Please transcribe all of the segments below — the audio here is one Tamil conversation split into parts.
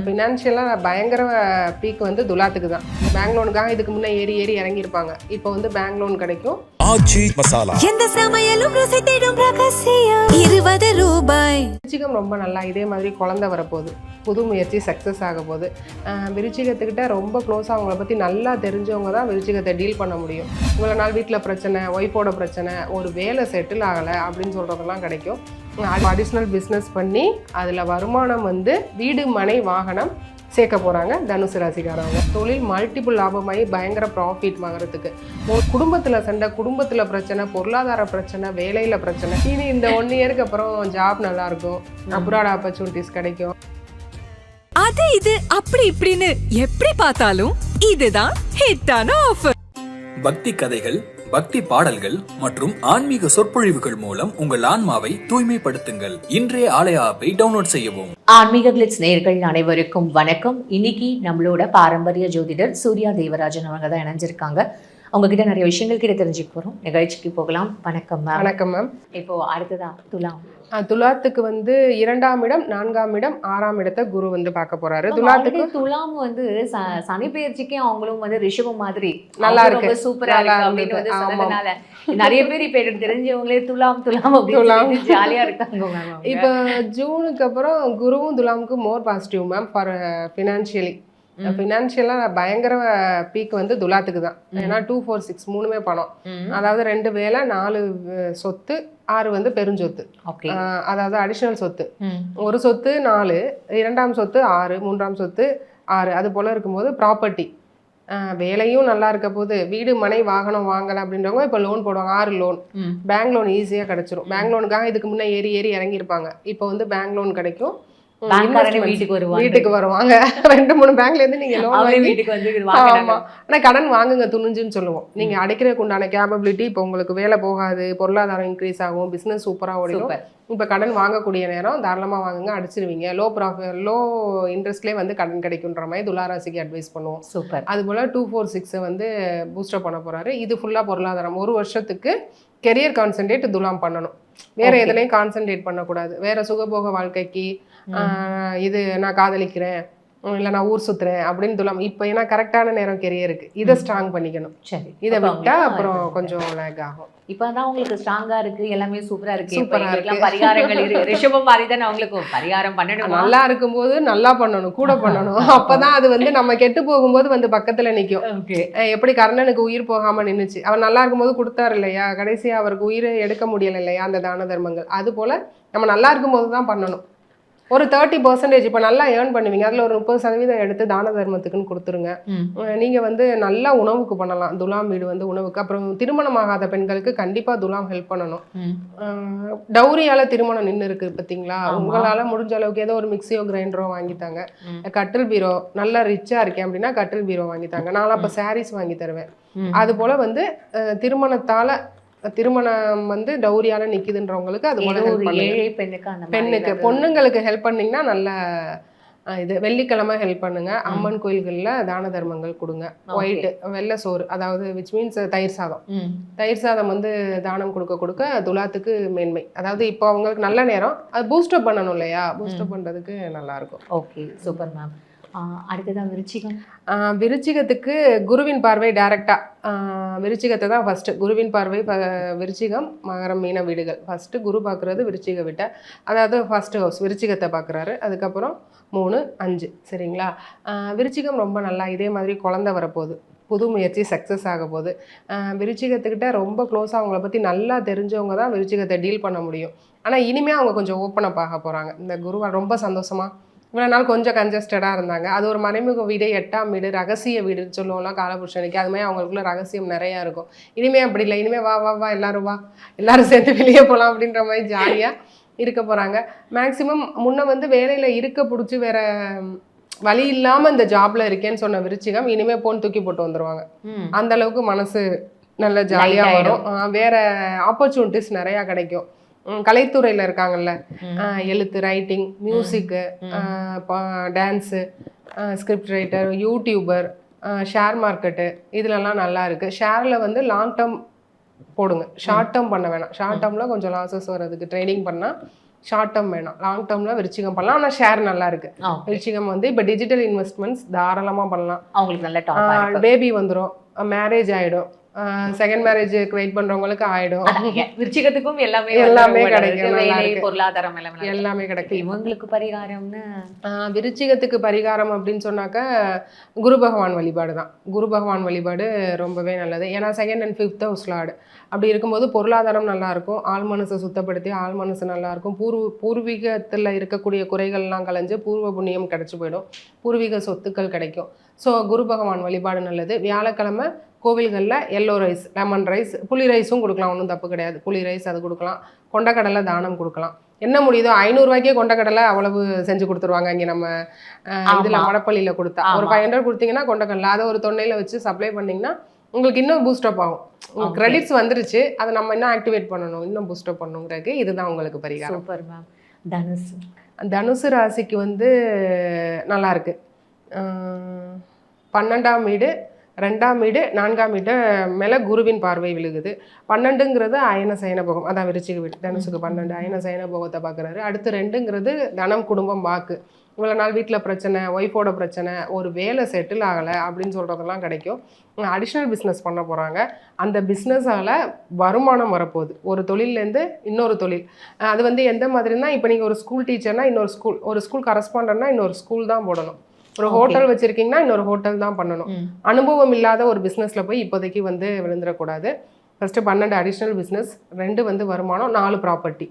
ஃபினான்ஷியலாக பயங்கர பீக் வந்து துலாத்துக்கு தான். பேங்க் லோனுக்காக இதுக்கு முன்னே ஏறி ஏறி இறங்கியிருப்பாங்க. இப்போ வந்து பேங்க் லோன் கிடைக்கும். ஆச்சி மசாலா எந்த சமையலும் ருசி தேடும் ரகசியம் 20 ரூபாய். விருச்சிகம் ரொம்ப நல்லா இதே மாதிரி குழந்தை வரப்போகுது. புது முயற்சி சக்ஸஸ் ஆக போகுது. விருச்சிகத்துக்கிட்ட ரொம்ப க்ளோஸாக அவங்கள பற்றி நல்லா தெரிஞ்சவங்க தான் விருச்சிகத்தை டீல் பண்ண முடியும். இவ்வளோ நாள் வீட்டில் பிரச்சனை, ஒய்ஃபோட பிரச்சனை, ஒரு வேலை செட்டில் ஆகலை அப்படின்னு சொல்கிறதெல்லாம் கிடைக்கும். அடிஷ்னல் பிஸ்னஸ் பண்ணி அதில் வருமானம் வந்து வீடு மனை வாகனம் சேர்க்க போகிறாங்க தனுசு ராசிக்காரவங்க. தொழில் மல்டிபிள் லாபமாகி பயங்கர ப்ராஃபிட் வாங்குறதுக்கு. குடும்பத்தில் சண்டை, குடும்பத்தில் பிரச்சனை, பொருளாதார பிரச்சனை, வேலையில் பிரச்சனை. இனி இந்த 1 இயருக்கு அப்புறம் ஜாப் நல்லாயிருக்கும், அப்ராட் ஆப்பர்ச்சுனிட்டிஸ் கிடைக்கும். அது இது அப்படி இப்படின்னு எப்படி பார்த்தாலும் இதுதான் ஹிட்டான ஆஃபர். பக்தி கதைகள், பக்தி பாடல்கள் மற்றும் ஆன்மீக சொற்பொழிவுகள் மூலம் உங்கள் ஆன்மாவை தூய்மைப்படுத்துங்கள். இன்றைய ஆலய ஆப்பை டவுன்லோட் செய்யவும். ஆன்மீக கிளிட்ஸ் நேயர்கள் அனைவருக்கும் வணக்கம். இன்னைக்கு நம்மளோட பாரம்பரிய ஜோதிடர் சூர்யா தேவராஜன் அவங்க தான் இணைஞ்சிருக்காங்க. அவங்க கிட்ட நிறைய விஷயங்கள் கிட்ட தெரிஞ்சுக்க போறோம். நிகழ்ச்சிக்கு போகலாம். வணக்கம் மேம். வணக்கம் மேம். இப்போ அடுத்ததா துலாம். துலாத்துக்கு வந்து 2ஆம் இடம், 4ஆம் இடம், 6ஆம் இடத்தை குரு வந்து பார்க்க போறாரு. துலாம் வந்து சனி பெயர்ச்சிக்கே அவங்களும் வந்து ரிஷபம் மாதிரி நல்லா இருக்கு, சூப்பரா இருக்கு அப்படின்னு வந்து சொன்னதுனால நிறைய பேர் இப்ப எனக்கு தெரிஞ்சவங்களே துலாம் அப்படின்னு ஜாலியா இருக்காங்க மேம். இப்போ ஜூனுக்கு அப்புறம் குருவும் துலாமுக்கு more positive ma'am for financially. ஃபினான்ஷியலாக பயங்கர பீக் வந்து துலாத்துக்கு தான். ஏன்னா 2, 4, 6 மூணுமே பணம். அதாவது 2 வேலை, 4 சொத்து, 6 வந்து பெருஞ்சொத்து. அதாவது அடிஷனல் சொத்து. ஒரு சொத்து 4, 2ஆம் சொத்து 6, 3ஆம் சொத்து 6, அது போல இருக்கும்போது ப்ராப்பர்ட்டி வேலையும் நல்லா இருக்க போது. வீடு மனை வாகனம் வாங்கலாம் அப்படின்றவங்க இப்போ லோன் போடுவாங்க. 6 லோன், பேங்க் லோன் ஈஸியாக கிடைச்சிரும். பேங்க் லோனுக்காக இதுக்கு முன்னே ஏறி ஏறி இறங்கியிருப்பாங்க. இப்போ வந்து பேங்க் லோன் கிடைக்கும். வீட்டுக்கு வருவாங்க. 2-3 பேங்க்ல இருந்து நீங்க லோன் வாங்கி வீட்டுக்கு வந்து ஆமா. ஆனா கடன் வாங்குங்க துணிஞ்சுன்னு சொல்லுவோம். நீங்க அடைக்கிறதுக்கு உண்டான கேப்பபிலிட்டி. இப்போ உங்களுக்கு வேலை போகாது, பொருளாதாரம் இன்க்ரீஸ் ஆகும், பிசினஸ் சூப்பரா ஓடிடும். இப்போ கடன் வாங்கக்கூடிய நேரம் தாராளமா வாங்குங்க, அடிச்சிருவீங்க. லோ இன்ட்ரெஸ்ட்லேயே வந்து கடன் கிடைக்குன்ற மாதிரி துளாராசிக்கு அட்வைஸ் பண்ணுவோம். சூப்பர். அது போல 2, 4, 6 வந்து பூஸ்டப் பண்ண போறாரு. இது ஃபுல்லா பொருளாதாரம். 1 வருஷத்துக்கு கெரியர் கான்சென்ட்ரேட் துலாம் பண்ணணும். வேற எதுலையும் கான்சென்ட்ரேட் பண்ணக்கூடாது. வேற சுகபோக வாழ்க்கைக்கு இது நான் காதலிக்கிறேன், இல்லை நான் ஊர் சுத்துறேன் அப்படின்னு துலாம். இப்போ ஏன்னா கரெக்டான நேரம் கெரியருக்கு. இதை ஸ்ட்ராங் பண்ணிக்கணும். சரி, இதை விட்டா அப்புறம் கொஞ்சம் லேக் ஆகும். இப்பதான் உங்களுக்கு ஸ்ட்ராங்கா இருக்கு, எல்லாமே சூப்பரா இருக்கு. சூப்பரா இருக்கு. பரிகாரங்கள் இருக்கு. ரிஷபம் மாதிரி தானே அவங்களுக்கு பரிகாரம் பண்ணணும். நல்லா இருக்கும்போது நல்லா பண்ணணும், கூட பண்ணணும். அப்பதான் அது வந்து நம்ம கெட்டு போகும்போது வந்து பக்கத்துல நிக்கும். எப்படி கர்ணனுக்கு உயிர் போகாம நின்னுச்சு, அவர் நல்லா இருக்கும்போது கொடுத்தாரு இல்லையா, கடைசியா அவருக்கு உயிரை எடுக்க முடியல இல்லையா அந்த தான தர்மங்கள். அது போல நம்ம நல்லா இருக்கும்போது தான் பண்ணணும். ஒரு 30% இப்போ நல்லா ஏர்ன் பண்ணுவீங்க, அதில் ஒரு 30% எடுத்து தான தர்மத்துக்குன்னு கொடுத்துருங்க. நீங்கள் வந்து நல்லா உணவுக்கு பண்ணலாம். துலாம் வீடு வந்து உணவுக்கு. அப்புறம் திருமணமாகாத பெண்களுக்கு கண்டிப்பாக துலாம் ஹெல்ப் பண்ணணும். டௌரியால் திருமணம் நின்று இருக்கு பார்த்தீங்களா, உங்களால் முடிஞ்ச அளவுக்கு ஏதோ ஒரு மிக்சியோ கிரைண்டரோ வாங்கித்தாங்க. கட்டில் பீரோ நல்லா ரிச்சாக இருக்கேன் அப்படின்னா கட்டில் பீரோ வாங்கித்தாங்க. நானும் அப்போ சாரீஸ் வாங்கி தருவேன். அது போல் வந்து திருமணம் வந்து டௌரியால நிக்குதுன்றவங்களுக்கு அது போல ஹெல்ப் பண்ணுங்க. பெண்ணுக்கு பொண்ணுங்களுக்கு ஹெல்ப் பண்ணீங்கன்னா நல்ல இது. வெள்ளிக்கிழமை ஹெல்ப் பண்ணுங்க. அம்மன் கோயில்கள்ல தான தர்மங்கள் கொடுங்க. ஒயிட் வெள்ளை சோறு, அதாவது விச் மீன்ஸ் தயிர் சாதம். தயிர் சாதம் வந்து தானம் கொடுக்க துலாத்துக்கு மேன்மை. அதாவது இப்போ அவங்களுக்கு நல்ல நேரம். அது பூஸ்டப் பண்ணணும் இல்லையா, பூஸ்டப் பண்றதுக்கு நல்லா இருக்கும். Okay, super ma'am. அடுத்ததான் விருச்சிகம். விருச்சிகத்துக்கு குருவின் பார்வை டைரக்டா. விருச்சிகத்தை தான் ஃபர்ஸ்ட் குருவின் பார்வை. விருச்சிகம், மகரம், மீன வீடுகள் ஃபர்ஸ்ட் குரு பார்க்குறது விருச்சிக விட்ட. அதாவது ஃபர்ஸ்ட் ஹவுஸ் விருச்சிகத்தை பார்க்குறாரு. அதுக்கப்புறம் 3, 5. சரிங்களா. விருச்சிகம் ரொம்ப நல்லா இதே மாதிரி குழந்தை வரப்போகுது. புது முயற்சி சக்ஸஸ் ஆக போகுது. விருச்சிகத்துக்கிட்ட ரொம்ப க்ளோஸாக அவங்கள பற்றி நல்லா தெரிஞ்சவங்க தான் விருச்சிகத்தை டீல் பண்ண முடியும். ஆனால் இனிமேல் அவங்க கொஞ்சம் ஓப்பன் அப் ஆக போகிறாங்க. இந்த குருவா ரொம்ப சந்தோஷமாக இவ்வளோ நாள் கொஞ்சம் கன்ஜஸ்டடாக இருந்தாங்க. அது ஒரு மறைமுக வீடு, 8ஆம் வீடு, ரகசிய வீடுன்னு சொல்லுவோம்லாம் காலபுருஷனுக்கு. அது மாதிரி அவங்களுக்குள்ள ரகசியம் நிறையா இருக்கும். இனிமேல் அப்படி இல்லை. இனிமேல் வா எல்லாரும் சேர்ந்து வெளியே போகலாம் அப்படின்ற மாதிரி ஜாலியாக இருக்க போகிறாங்க. மேக்சிமம் முன்ன வந்து வேலையில் இருக்க பிடிச்சி வேற வழி இல்லாமல் இந்த ஜாப்ல இருக்கேன்னு சொன்ன விருச்சிகம் இனிமேல் போன் தூக்கி போட்டு வந்துடுவாங்க. அந்த அளவுக்கு மனசு நல்ல ஜாலியாக வரும். வேற ஆப்பர்ச்சுனிட்டிஸ் நிறையா கிடைக்கும். கலைத்துறையில் இருக்காங்கல்ல, எழுத்து, writing, music, dance, script writer, YouTuber, share market, இதுலலாம் நல்லா இருக்குது. ஷேரில் வந்து லாங் டேர்ம் போடுங்க, ஷார்ட் டேர்ம் பண்ண வேணாம். ஷார்ட் டேர்மில் கொஞ்சம் லாஸஸ் வர்றதுக்கு ட்ரேடிங் பண்ணால் ஷார்ட் டேர்ம் வேணாம், லாங் டேர்மில் விருச்சிகம் பண்ணலாம். ஆனால் ஷேர் நல்லா இருக்கு. Okay. விருச்சிகம் வந்து இப்போ டிஜிட்டல் இன்வெஸ்ட்மெண்ட்ஸ் தாராளமாக பண்ணலாம். அவங்களுக்கு நல்ல டாப் பேபி வந்துடும், மேரேஜ் ஆகிடும், செகண்ட் மேரேஜுக்கு வெயிட் பண்ணுறவங்களுக்கு ஆகிடும். விருச்சிகத்துக்கும் எல்லாமே எல்லாமே வந்து கிடைக்கும், நல்லா வேலை, இருக்கு. பொருளாதாரம் எல்லாமே எல்லாமே கிடைக்கும். இவங்களுக்கு பரிகாரம்னு விருச்சிகத்துக்கு பரிகாரம் அப்படின்னு சொன்னாக்கா குரு பகவான் வழிபாடு தான். குரு பகவான் வழிபாடு ரொம்பவே நல்லது. ஏன்னா 2nd and 5th house Lord. அப்படி இருக்கும்போது பொருளாதாரம் நல்லாயிருக்கும், ஆள் மனசை சுத்தப்படுத்தி ஆள் மனசு நல்லாயிருக்கும், பூர்வீகத்தில் இருக்கக்கூடிய குறைகள்லாம் கலைஞ்சு பூர்வ புண்ணியம் கிடச்சி போயிடும், பூர்வீக சொத்துக்கள் கிடைக்கும். ஸோ குரு பகவான் வழிபாடு நல்லது. வியாழக்கிழமை கோவில்களில் எல்லோ ரைஸ், லெமன் ரைஸ், புளி ரைஸும் கொடுக்கலாம், ஒன்றும் தப்பு கிடையாது. புளி ரைஸ் அது கொடுக்கலாம். கொண்டக்கடலை தானம் கொடுக்கலாம். என்ன முடியுதோ 500 ரூபாய்க்கே கொண்டக்கடலை அவ்வளவு செஞ்சு கொடுத்துருவாங்க. இங்கே நம்ம இதில் மடப்பள்ளியில் கொடுத்தா ஒரு 500 கொடுத்தீங்கன்னா கொண்டக்கடலை அதை ஒரு தொண்டையில் வச்சு சப்ளை பண்ணிங்கன்னா உங்களுக்கு இன்னும் பூஸ்டப் ஆகும். உங்களுக்கு கிரெடிட்ஸ் வந்துருச்சு, அதை நம்ம இன்னும் ஆக்டிவேட் பண்ணணும், இன்னும் பூஸ்டப் பண்ணணுங்கிறதுக்கு இதுதான் உங்களுக்கு பரிகாரம். Super ma'am. தனுசு தனுசு ராசிக்கு வந்து நல்லா இருக்கு. 12ஆம் வீடு, 2ஆம் வீடு, 4ஆம் வீடு மேலே குருவின் பார்வை விழுகுது. 12ங்கிறது அயன சயன போகம், அதான் விருச்சிக வீடு. தனுசுக்கு 12 அயன சயன போகத்தை பார்க்குறாரு. அடுத்து 2ங்கிறது தனம், குடும்பம், வாக்கு. இவ்வளோ நாள் வீட்டில் பிரச்சனை, ஒய்ஃபோட பிரச்சனை, ஒரு வேலை செட்டில் ஆகலை அப்படின்னு சொல்கிறதெல்லாம் கிடைக்கும். அடிஷ்னல் பிஸ்னஸ் பண்ண போகிறாங்க. அந்த பிஸ்னஸால் வருமானம் வரப்போகுது. ஒரு தொழிலேருந்து இன்னொரு தொழில். அது வந்து எந்த மாதிரினா, இப்போ நீங்கள் ஒரு ஸ்கூல் டீச்சர்னா இன்னொரு ஸ்கூல், ஒரு ஸ்கூல் கரஸ்பாண்டன்னா இன்னொரு ஸ்கூல் தான் போடணும். ஒரு ஹோட்டல் வச்சுருக்கீங்கன்னா இன்னொரு ஹோட்டல் தான் பண்ணணும். அனுபவம் இல்லாத ஒரு பிஸ்னஸில் போய் இப்போதைக்கு வந்து விழுந்துடக்கூடாது. ஃபஸ்ட்டு 12 அடிஷ்னல் பிஸ்னஸ், 2 வந்து வருமானம், 4 ப்ராப்பர்ட்டி.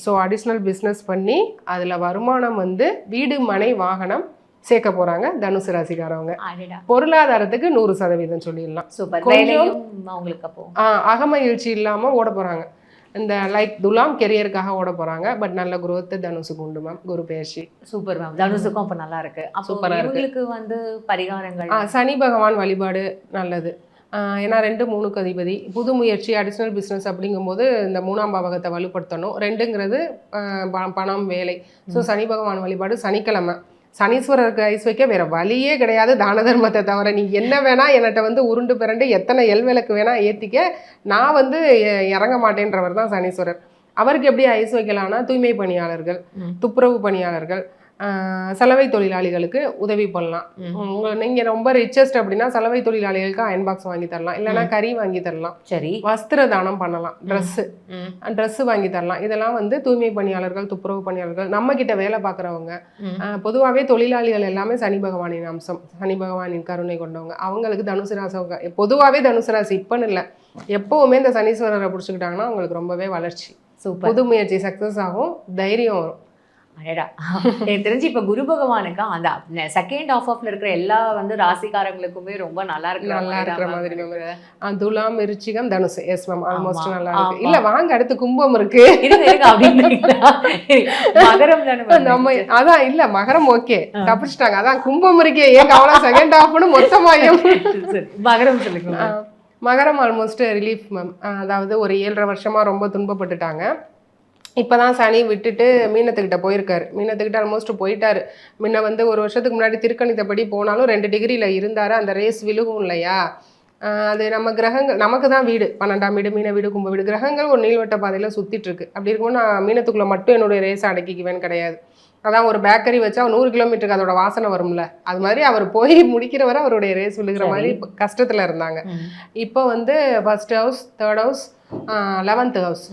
ஸோ அடிஷ்னல் பிஸ்னஸ் பண்ணி அதில் வருமானம் வந்து வீடு, மனை, வாகனம் சேர்க்க போகிறாங்க தனுசு ராசிக்காரவங்க. பொருளாதாரத்துக்கு 100% சொல்லிடலாம். கொஞ்சம் அகமகிழ்ச்சி இல்லாமல் ஓட போகிறாங்க. இந்த லைக் துலாம் கெரியருக்காக ஓட போகிறாங்க. பட் நல்ல குரோத் தனுசுக்கு உண்டு மேம். குரு பெயர்ச்சி சூப்பர் மேம். தனுசுக்கும் அப்போ நல்லா இருக்கு. சூப்பராக இருக்கு. வந்து பரிகாரங்கள் சனி பகவான் வழிபாடு நல்லது. ஏன்னா 2, 3க்கு அதிபதி. புது முயற்சி, அடிஷ்னல் பிஸ்னஸ் அப்படிங்கும்போது இந்த 3ஆம் பாவகத்தை வலுப்படுத்தணும். 2ங்கிறது பணம், வேலை. ஸோ சனி பகவான் வழிபாடு சனிக்கிழமை. சனீஸ்வரருக்கு ஐஸ் வைக்க வேற வழியே கிடையாது தான தர்மத்தை தவிர. நீ என்ன வேணா என்கிட்ட வந்து உருண்டு பிறண்டு எத்தனை விளக்கு வேணா ஏற்றிக்க, நான் வந்து இறங்க மாட்டேன்றவர் தான் சனீஸ்வரர். அவருக்கு எப்படி ஐஸ் வைக்கலாம்னா தூய்மை பணியாளர்கள், துப்புரவு பணியாளர்கள், சலவை தொழிலாளிகளுக்கு உதவி பண்ணலாம். நீங்க ரொம்ப ரிச்சஸ்ட் அப்படின்னா சலவை தொழிலாளிகளுக்கு அயன் பாக்ஸ் வாங்கி தரலாம், இல்லைன்னா கறி வாங்கி தரலாம். சரி, வஸ்திர தானம் பண்ணலாம், ட்ரெஸ் வாங்கி தரலாம். இதெல்லாம் வந்து தூய்மை பணியாளர்கள், துப்புரவு பணியாளர்கள், நம்ம கிட்ட வேலை பார்க்குறவங்க. பொதுவாகவே தொழிலாளிகள் எல்லாமே சனி பகவானின் அம்சம், சனி பகவானின் கருணை கொண்டவங்க. அவங்களுக்கு தனுசு ராசி, பொதுவாகவே தனுசு ராசி இப்பன்னு இல்லை, எப்பவுமே இந்த சனீஸ்வரரை பிடிச்சிக்கிட்டாங்கன்னா அவங்களுக்கு ரொம்பவே வளர்ச்சி, புது முயற்சி சக்சஸ் ஆகும், தைரியம் வரும். எனக்கு தெரிஞ்சு இப்ப குரு பகவானுக்கு அந்த 2nd ஹாஃப்ல இருக்கிற எல்லா வந்து ராசிக்காரங்களுக்குமே ரொம்ப நல்லா இருக்கிற மாதிரி. துலாம், விருச்சிகம், தனுசு. எஸ் மேம், ஆல்மோஸ்ட் நல்லா இருக்கு. இல்ல வாங்க, அடுத்து கும்பம் இருக்கு. மகரம் நம்ம அதான் இல்ல மகரம் ஓகே தப்பிச்சிட்டாங்க. அதான் கும்பம் இருக்கே, ஏன் கவனம் 2nd ஹாஃப்னு மொத்தமாயும். மகரம் சொல்லுங்க. மகரம் ஆல்மோஸ்ட் ரிலீஃப் மேம். அதாவது ஒரு 7.5 வருஷமா ரொம்ப துன்பப்பட்டுட்டாங்க. இப்போதான் சனி விட்டுட்டு மீனத்துக்கிட்ட போயிருக்காரு. மீனத்துக்கிட்ட ஆல்மோஸ்ட் போயிட்டாரு. முன்ன வந்து ஒரு வருஷத்துக்கு முன்னாடி திருக்கணித்தபடி போனாலும் 2 டிகிரியில் இருந்தார். அந்த ரேஸ் விழுகும் இல்லையா, அது நம்ம கிரகங்கள், நமக்கு தான் வீடு 12ஆம் வீடு, மீன வீடு, கும்ப வீடு, கிரகங்கள் ஒரு நீள்வட்ட பாதையில் சுற்றிட்டு இருக்கு. அப்படி இருக்கும்போது நான் மீனத்துக்குள்ளே மட்டும் என்னுடைய ரேஸை அடக்கிக்குவேன்னு கிடையாது. அதான் ஒரு பேக்கரி வச்சா 100 கிலோமீட்டருக்கு அதோட வாசனை வரும்ல, அது மாதிரி அவர் போய் முடிக்கிறவரை அவருடைய ரேஸ் விழுகிற மாதிரி கஷ்டத்தில் இருந்தாங்க. இப்போ வந்து 1st house, 3rd house, 11th house,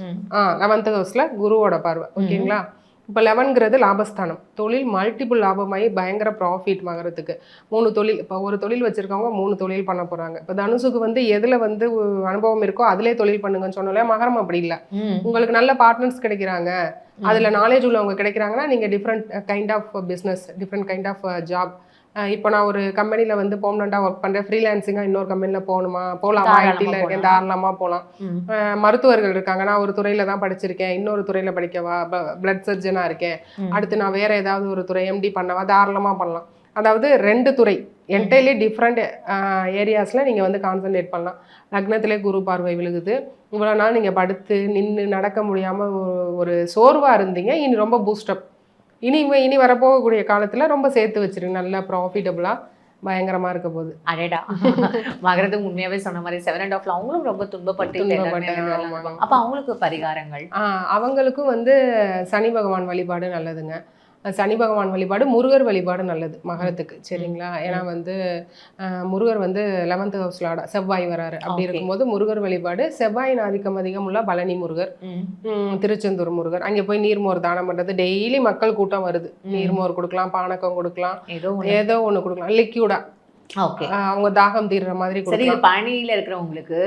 11th ஹவுஸில் குருவோட பார்வை. ஓகேங்களா. இப்போ 11ங்கிறது லாபஸ்தானம், தொழில் மல்டிபிள் லாபமாகி பயங்கர ப்ராஃபிட் மகரத்துக்கு. 3 தொழில், இப்போ ஒரு தொழில் வச்சுருக்கவங்க 3 தொழில் பண்ண போகிறாங்க. இப்போ தனுசுக்கு வந்து எதில் வந்து அனுபவம் இருக்கோ அதிலே தொழில் பண்ணுங்கன்னு சொன்னாலே, மகரம் அப்படி இல்லை. உங்களுக்கு நல்ல பார்ட்னர்ஸ் கிடைக்கிறாங்க, அதில் நாலேஜ் உள்ளவங்க கிடைக்கிறாங்கன்னா நீங்கள் different kind of business, different kind of job. இப்போ நான் ஒரு கம்பெனியில் வந்து பெர்மனெண்ட்டாக ஒர்க் பண்ணுறேன், ஃப்ரீலான்சிங்காக இன்னொரு கம்பெனியில் போகலாமா, ஐடியில் இருக்கேன், தாராளமாக போகலாம். மருத்துவர்கள் இருக்காங்க, நான் ஒரு துறையில் தான் படிச்சிருக்கேன், இன்னொரு துறையில் படிக்கவா, பிளட் சர்ஜனாக இருக்கேன், அடுத்து நான் வேறு ஏதாவது ஒரு துறை எம்டி பண்ணவா, தாராளமாக பண்ணலாம். அதாவது 2 துறை என்டையர்லி டிஃப்ரெண்ட் ஏரியாஸில் நீங்கள் வந்து கான்சன்ட்ரேட் பண்ணலாம். லக்னத்திலே குரு பார்வை விழுகுது. இவ்வளோ நாள் நீங்கள் படுத்து நின்று நடக்க முடியாமல் ஒரு சோர்வாக இருந்தீங்க, இனி ரொம்ப பூஸ்டப். இனி வரப்போகக்கூடிய காலத்தில் ரொம்ப சேர்த்து வச்சுருங்க, நல்லா ப்ராஃபிட்டபுளாக பயங்கரமா இருக்க போகுது. அடடா மகரத்துக்கு உண்மையாவே சொன்ன மாதிரி 7 and half அவங்களும் ரொம்ப துன்பப்பட்டு துன்பப்பட்டு, அப்ப அவங்களுக்கு பரிகாரங்கள் அவங்களுக்கும் வந்து சனி பகவான் வழிபாடு நல்லதுங்க. சனி பகவான் வழிபாடு, முருகர் வழிபாடு நல்லது மகரத்துக்கு. சரிங்களா? ஏன்னா வந்து முருகர் வந்து 11th ஹவுஸ்ல செவ்வாய் வராரு. அப்படி இருக்கும்போது முருகர் வழிபாடு, செவ்வாயின் ஆதிக்கம் அதிகம் உள்ள பழனி முருகர், திருச்செந்தூர் முருகர், அங்கே போய் நீர்மோர் தானம் பண்றது. டெய்லி மக்கள் கூட்டம் வருது. நீர்மோர் கொடுக்கலாம், பானக்கம் கொடுக்கலாம், ஏதோ ஒண்ணு கொடுக்கலாம், லிக்யூடா அவங்க தாகம் தீர்ற மாதிரி. சரி, பழனியில இருக்கிறவங்களுக்கு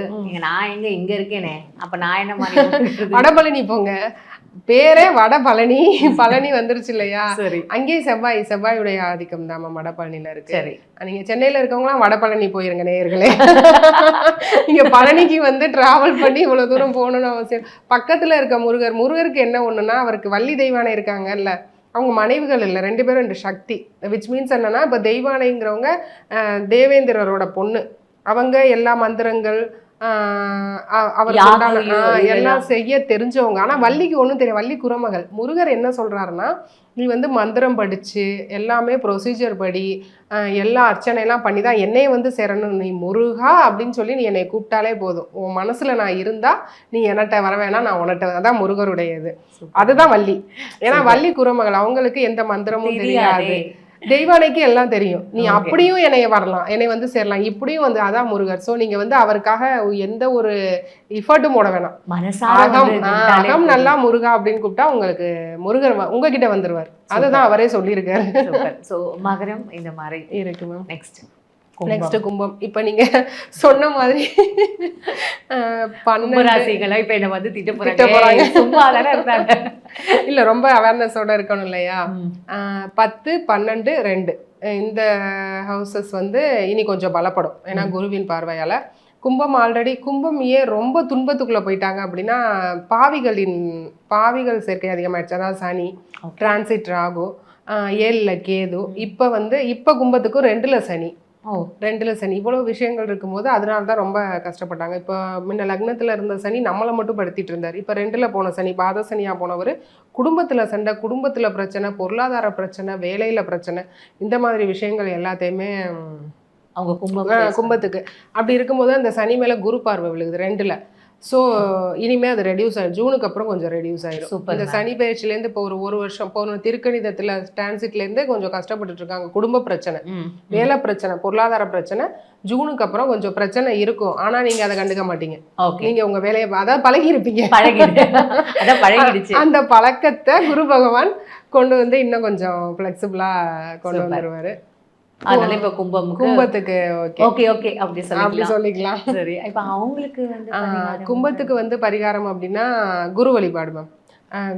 நான் இங்க இருக்கேனே, அப்ப நான் என்ன மாதிரி வடபழனி போங்க. பேரே வட பழனி, பழனி வந்துருச்சு இல்லையா? சரி, அங்கேயும் செவ்வாயுடைய ஆதிக்கம் தான் வட பழனில இருக்கு. சரி, நீங்க சென்னையில இருக்கவங்களாம் வட பழனி போயிருங்க நேயர்களே. நீங்க பழனிக்கு வந்து டிராவல் பண்ணி இவ்வளவு தூரம் போகணும்னு அவசியம். பக்கத்துல இருக்க முருகருக்கு என்ன ஒண்ணுன்னா, அவருக்கு வள்ளி தெய்வானை இருக்காங்கல்ல, அவங்க மனைவிகள் இல்லை, 2 பேரும் 2 சக்தி. விச் மீன்ஸ் என்னன்னா, இப்போ தெய்வானைங்கிறவங்க தேவேந்திரரோட பொண்ணு. அவங்க எல்லா மந்திரங்கள் அவருக்கு எல்லாம் செய்ய தெரிஞ்சவங்க. ஆனா வள்ளிக்கு ஒண்ணும் தெரியும், வள்ளி குறமகள். முருகர் என்ன சொல்றாருன்னா, நீ வந்து மந்திரம் படிச்சு எல்லாமே ப்ரொசீஜர் படி எல்லா அர்ச்சனைலாம் பண்ணி தான் என்னைய வந்து சேரணும். நீ முருகா அப்படின்னு சொல்லி நீ என்னை கூப்பிட்டாலே போதும். உன் மனசுல நான் இருந்தா நீ என்னட்ட வர வேணாம், நான் உன்கிட்ட. அதான் முருகருடைய இது. அதுதான் வள்ளி. ஏன்னா வள்ளி குறமகள், அவங்களுக்கு எந்த மந்திரமும் தெரியாது. தெய்வானைக்கு எல்லாம் தெரியும். நீ அப்படியும் என்னைய வரலாம், என்னை வந்து சேரலாம், இப்படியும் வந்து. அதான் முருகர். சோ நீங்க வந்து அவருக்காக எந்த ஒரு எஃபர்ட்டும் போட வேணாம். அகம் நல்லா முருகா அப்படின்னு கூப்பிட்டா உங்களுக்கு முருகர் உங்ககிட்ட வந்துருவார். அதுதான் அவரே சொல்லியிருக்காரு. சோ மகரம் இந்த மாதிரி இருக்கு மேம். நெக்ஸ்ட் கும்பம். இப்ப நீங்க சொன்ன மாதிரி 12 ராசிகளை இப்ப என்ன வந்து திட்ட போறாங்க. சும்மா தானே இருந்தாங்க. இல்ல, ரொம்ப அவேர்னஸோட இருக்கணும் இல்லையா? 10, 12, 2 இந்த ஹவுசஸ் வந்து இனி கொஞ்சம் பலப்படும். ஏன்னா குருவின் பார்வையால. கும்பம் ஆல்ரெடி ஏன் ரொம்ப துன்பத்துக்குள்ள போயிட்டாங்க அப்படின்னா, பாவிகள் சேர்க்கை அதிகமாயிடுச்சு. அதாவது சனி டிரான்சிட் ராகு, 7ல கேது, இப்ப கும்பத்துக்கும் 2ல சனி. 2ல சனி. இவ்வளவு விஷயங்கள் இருக்கும்போது அதனால தான் ரொம்ப கஷ்டப்பட்டாங்க. இப்போ முன்ன லக்னத்துல இருந்த சனி நம்மளை மட்டும் படுத்திட்டு இருந்தார். இப்ப 2ல போன சனி, பாத சனியா போனவர், குடும்பத்துல சண்டை, குடும்பத்துல பிரச்சனை, பொருளாதார பிரச்சனை, வேலையில பிரச்சனை, இந்த மாதிரி விஷயங்கள் எல்லாத்தையுமே அவங்க கும்பத்துக்கு. அப்படி இருக்கும்போது அந்த சனி மேல குரு பார்வை விழுகுது 2ல. ஸோ இனிமே அது ரெடியூஸ் ஆயிடும். ஜூனுக்கு அப்புறம் கொஞ்சம் ரெடியூஸ் ஆயிடும். இந்த சனி பயிற்சியிலேருந்து இப்போ ஒரு வருஷம் போன திருக்கணிதத்துல டிரான்சிட்லேருந்தே கொஞ்சம் கஷ்டப்பட்டுட்டு இருக்காங்க. குடும்ப பிரச்சனை, வேலை பிரச்சனை, பொருளாதார பிரச்சனை. ஜூனுக்கு அப்புறம் கொஞ்சம் பிரச்சனை இருக்கும். ஆனா நீங்க அதை கண்டுக்க மாட்டீங்க. நீங்க உங்க வேலையை அதாவது பழகி இருப்பீங்க. அந்த பழக்கத்தை குரு பகவான் கொண்டு வந்து இன்னும் கொஞ்சம் ஃபிளெக்சிபிளா கொண்டு வந்துருவாரு. அதனால இப்ப கும்பத்துக்கு ஓகே அப்படி சொல்லிக்கலாம். சரி, இப்ப அவங்களுக்கு வந்து கும்பத்துக்கு வந்து பரிகாரம் அப்படின்னா குரு வழிபாடு மேம்.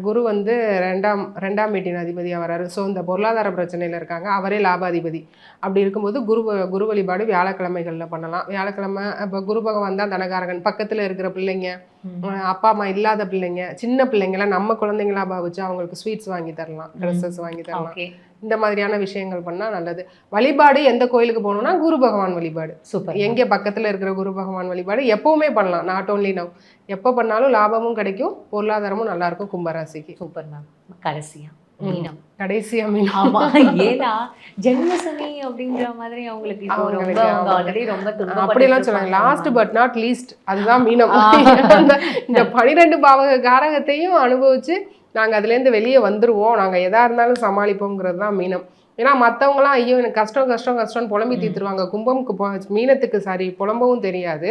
குரு வந்து 2ஆம் வீட்டின் அதிபதியா வராரு. ஸோ இந்த பொருளாதார பிரச்சனையில இருக்காங்க, அவரே லாபாதிபதி. அப்படி இருக்கும்போது குரு வழிபாடு வியாழக்கிழமைகள்ல பண்ணலாம். வியாழக்கிழமை இப்போ குரு பகவான் தான் தனகாரகன். பக்கத்துல இருக்கிற பிள்ளைங்க, அப்பா அம்மா இல்லாத பிள்ளைங்க, சின்ன பிள்ளைங்களாம் நம்ம குழந்தைங்களா பாவிச்சு அவங்களுக்கு ஸ்வீட்ஸ் வாங்கி தரலாம், ட்ரெஸ்ஸஸ் வாங்கி தரலாம். இந்த மாதிரியான விஷயங்கள் பண்ணா நல்லது. வழிபாடு எந்த கோயிலுக்கு போகணும்னா குரு பகவான் வழிபாடு. சூப்பர். எங்க பக்கத்துல இருக்கிற குரு பகவான் வழிபாடு எப்பவுமே பண்ணலாம். Not only now. எப்போ பண்ணாலும் லாபமும் கிடைக்கும், பொருளாதாரமும் நல்லா இருக்கும் கும்பராசிக்கு. Super ma'am. கடைசியா மீனம். ஆமா, ஏன்னா ஜென்மசனி அப்படிங்கிற மாதிரி அவங்களுக்கு இப்போ ரொம்ப ஆல்ரெடி ரொம்ப துன்பம் அப்படிலாம் சொல்றாங்க. லாஸ்ட் பட் நாட் லீஸ்ட் அதுதான் மீனம். இந்த 12 பாவக காரகத்தையும் அனுபவிச்சு நாங்கள் அதுலேருந்து வெளியே வந்துடுவோம், நாங்கள் எதாக இருந்தாலும் சமாளிப்போங்கிறது தான் மீனம். ஏன்னா மற்றவங்களாம் ஐயோ எனக்கு கஷ்டம்னு புலம்பி தீர்த்துருவாங்க. மீனத்துக்கு புலம்பவும் தெரியாது,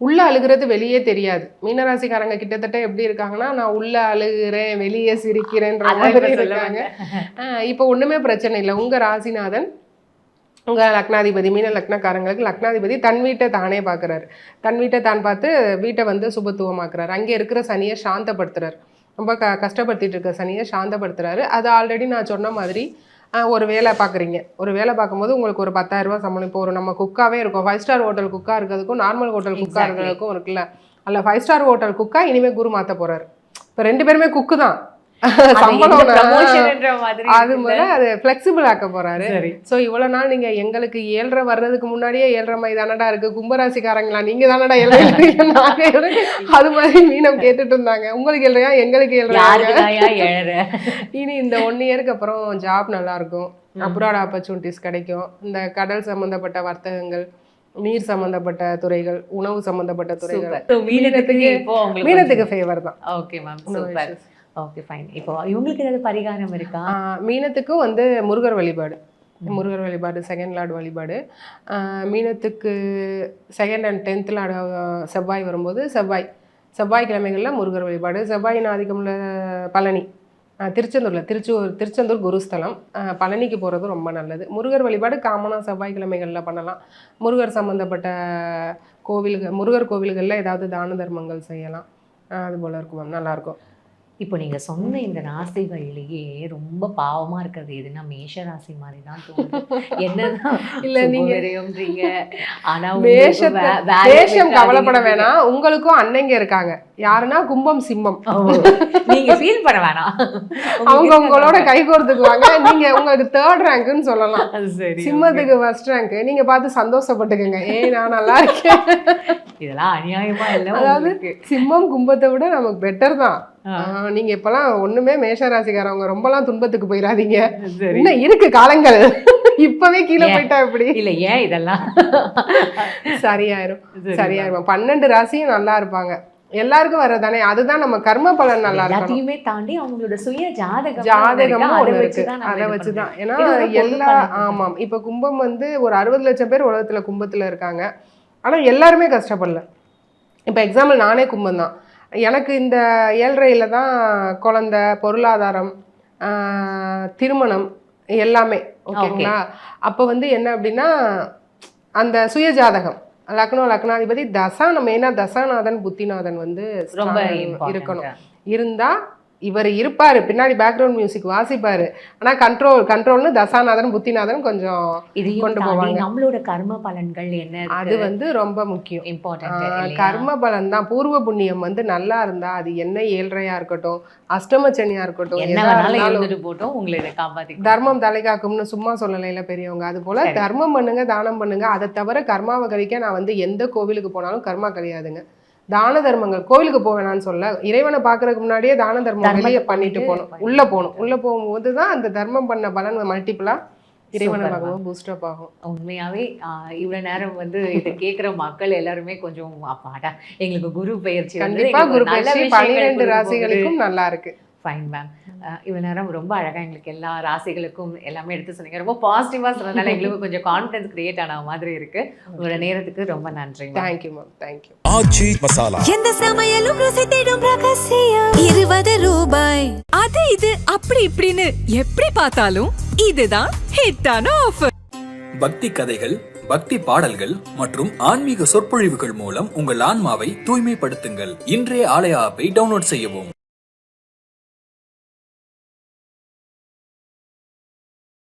உள்ள அழுகிறது வெளியே தெரியாது. மீனராசிக்காரங்க கிட்டத்தட்ட எப்படி இருக்காங்கன்னா, நான் உள்ள அழுகிறேன் வெளியே சிரிக்கிறேன்ற மாதிரி இருக்காங்க. இப்போ ஒன்றுமே பிரச்சனை இல்லை. உங்கள் ராசிநாதன், உங்கள் லக்னாதிபதி, மீன லக்னக்காரங்களுக்கு லக்னாதிபதி தன் வீட்டை தானே பார்க்குறாரு. தன் வீட்டை தான் பார்த்து வீட்டை வந்து சுபத்துவமாக்குறாரு. அங்கே இருக்கிற சனியை சாந்தப்படுத்துறாரு. ரொம்ப கஷ்டப்படுத்திட்டு இருக்க சனியை சாந்தப்படுத்துறாரு. அது ஆல்ரெடி நான் சொன்ன மாதிரி ஒரு வேலை பார்க்குறீங்க, ஒரு வேலை பார்க்கும்போது உங்களுக்கு ஒரு 10,000 ரூபா சம்பளம். இப்போ ஒரு நம்ம குக்காவே இருக்கும், 5 ஸ்டார் ஹோட்டல் குக்கா இருக்கிறதுக்கும் நார்மல் ஹோட்டல் குக்கா இருக்கிறதுக்கும் இருக்குல்ல. அல்ல 5 ஸ்டார் ஹோட்டல் குக்கா இனிமேல் குரு மாற்ற போறாரு. இப்போ 2 பேருமே குக்கு தான். சம்பளம் ப்ரமோஷன்ன்ற மாதிரி அது இருக்குல்ல? முதல்ல அது ஃபிளெக்சிபிள் ஆக்க போறாரு. சரி. ஸோ இவ்வளோ நாள் நீங்க எங்களுக்கு 7:30 வர்றதுக்கு முன்னாடியே 7:30 மாதிரி தானடா இருக்கு, கும்பராசிக்காரங்களா நீங்க தானடா 7:30 நாங்க 7:30 அது மாதிரி மீனம் கேட்டுட்டு இருந்தாங்க. உங்களுக்கு 7:30 எங்களுக்கு 7:30. யாருக்குதாயா ஏழற? இனி இந்த 1 இயருக்கு அப்புறம் ஜாப் நல்லா இருக்கும், அப்ராட் ஆப்பர்ச்சுனிட்டிஸ் கிடைக்கும். இந்த கடல் சம்பந்தப்பட்ட வர்த்தகங்கள், நீர் சம்பந்தப்பட்ட துறைகள், உணவு சம்பந்தப்பட்ட துறைகள், சூப்பர். So, மீனத்துக்கு இப்போ உங்களுக்கு மீனத்துக்கு ஃபேவர் தான். Okay ma'am, super. Okay fine. இப்போ இவங்களுக்கு ஏதாவது பரிகாரம் இருக்கா? மீனத்துக்கும் வந்து முருகர் வழிபாடு, முருகர் வழிபாடு, செகண்ட் லார்டு வழிபாடு. மீனத்துக்கு 2nd and 10th லார்டு செவ்வாய் வரும்போது செவ்வாய்க்கிழமைகளில் முருகர் வழிபாடு. செவ்வாயின் ஆதிக்கமுள்ள பழனி, திருச்செந்தூர் குருஸ்தலம், பழனிக்கு போகிறது ரொம்ப நல்லது. முருகர் வழிபாடு காமனாக செவ்வாய்க்கிழமைகளில் பண்ணலாம். முருகர் சம்மந்தப்பட்ட முருகர் கோவில்களில் ஏதாவது தான தர்மங்கள் செய்யலாம். அது போல் இருக்கும் மேம், நல்லாயிருக்கும். இப்போ நீங்க சொன்ன இந்த ராசிகள்லயே ரொம்ப பாவமா இருக்கிறது எதுனா மேஷ ராசி மாதிரி தான் தோணுது. என்னதான் இல்ல நீங்க விரயம்ன்றீங்க, ஆனா மேஷம் கவலைப்பட வேணாம், உங்களுக்கும் அன்னைங்க இருக்காங்க. யாருன்னா கும்பம் சிம்மம், நீங்க ஃபீல் பண்ண வேணாம், அவங்க உங்களோட கை கோர்த்துக்குவாங்க. நீங்க உங்களுக்கு 3rd ரேங்க்னு சொல்லலாம், சரி. சிம்மத்துக்கு 1st ரேங்க். நீங்க பார்த்து சந்தோஷப்பட்டுக்கங்க, நான் நல்லா இருக்கேன். இதெல்லாம் அநியாயமா இல்ல? அதாவது சிம்மம் கும்பத்தை விட நமக்கு பெட்டர் தான். நீங்க இப்பெல்லாம் ஒண்ணுமே மேஷராசிக்காரவங்க ரொம்பலாம் துன்பத்துக்கு போயிடாதீங்க, இன்னும் இருக்கு காலங்கள். இப்பவே கீழே போயிட்டா எப்படி? இல்ல ஏன் இதெல்லாம் சரியாயிரும். 12 ராசியும் நல்லா இருப்பாங்க, எல்லாருக்கும் வர்றதானே. அதுதான் நம்ம கர்ம பலன் நல்லா இருக்கும். எல்லாத்தையுமே தாண்டி அவங்களோட சுய ஜாதகமும் ஒண்ணு இருக்கு, அதை வச்சுதான். ஏன்னா எல்லா ஆமாம், இப்ப கும்பம் வந்து ஒரு 60 லட்சம் பேர் உலகத்துல கும்பத்துல இருக்காங்க, ஆனா எல்லாருமே கஷ்டப்படல. இப்ப எக்ஸாம்பிள் நானே கும்பம் தான். எனக்கு இந்த 7:30 தான் குழந்தை, பொருளாதாரம், திருமணம் எல்லாமே ஓகேங்களா. அப்போ வந்து என்ன அப்படின்னா அந்த சுயஜாதகம், லக்னாதிபதி மெயினாக தசாநாதன் புத்திநாதன் வந்து ரொம்ப இருக்கணும். இருந்தா இவர் இருப்பாரு, பின்னாடி பேக்ரவுண்ட் மியூசிக் வாசிப்பாரு, ஆனா கண்ட்ரோல்னு தசாநாதன் புத்திநாதன் கொஞ்சம் கொண்டு போவாங்க. நம்மளோட கர்ம பலன்கள் என்ன, அது வந்து ரொம்ப முக்கியம், இம்பார்ட்டன்ட். கர்ம பலன் தான். பூர்வ புண்ணியம் வந்து நல்லா இருந்தா அது என்ன 7:30 இருக்கட்டும், அஷ்டம சனியா இருக்கட்டும், போட்டோம் உங்களை காப்பாத்தி. தர்மம் தலைகாக்கும்னு சும்மா சொல்லலைல பெரியவங்க. அது போல தர்மம் பண்ணுங்க, தானம் பண்ணுங்க. அதை தவிர கர்மாவை கழிக்க நான் வந்து எந்த கோவிலுக்கு போனாலும் கர்மா கிடையாதுங்க. தான தர்மங்கள், கோவிலுக்கு போவேனான்னு சொல்ல, இறைவனை பார்க்கறதுக்கு முன்னாடியே தான தர்மம் வெளியே பண்ணிட்டு போகணும், உள்ள போகும்போது தான் அந்த தர்மம் பண்ண பலன் மல்டிபிளா இறைவனை பார்க்கும்போது பூஸ்டப் ஆகும். உண்மையாவே இவ்வளவு நேரம் வந்து இதை கேட்கிற மக்கள் எல்லாருமே கொஞ்சம் அப்பாடா எங்களுக்கு குரு பயிற்சி, கண்டிப்பா குரு பயிற்சி 12 ராசிகளுக்கும் நல்லா இருக்கு. Fine ma'am. இவ்வளோ நேரம் ரொம்ப அழகாக எங்களுக்கு எல்லா ராசிகளுக்கும் எல்லாமே எடுத்து சொன்னீங்க. ரொம்ப பாசிட்டிவாக சொன்னதால எங்களுக்கு கொஞ்சம் கான்ஃபிடன்ஸ் கிரியேட் ஆன மாதிரி இருக்கு. உங்களோட நேரத்துக்கு ரொம்ப நன்றி. Thank you ma'am, thank you. Aachi Masala, எந்த சமையலும் ருசி தேடும் ரகசியம் 20 ரூபாய். அது இது அப்படி இப்படின்னு எப்படி பார்த்தாலும் இதுதான் ஹிட்டான ஆஃபர். பக்தி கதைகள், பக்தி பாடல்கள் மற்றும் ஆன்மீக சொற்பொழிவுகள் மூலம் உங்கள் ஆன்மாவை தூய்மைப்படுத்துங்கள். இன்றைய ஆலய ஆப்பை டவுன்லோட் செய்யவும்.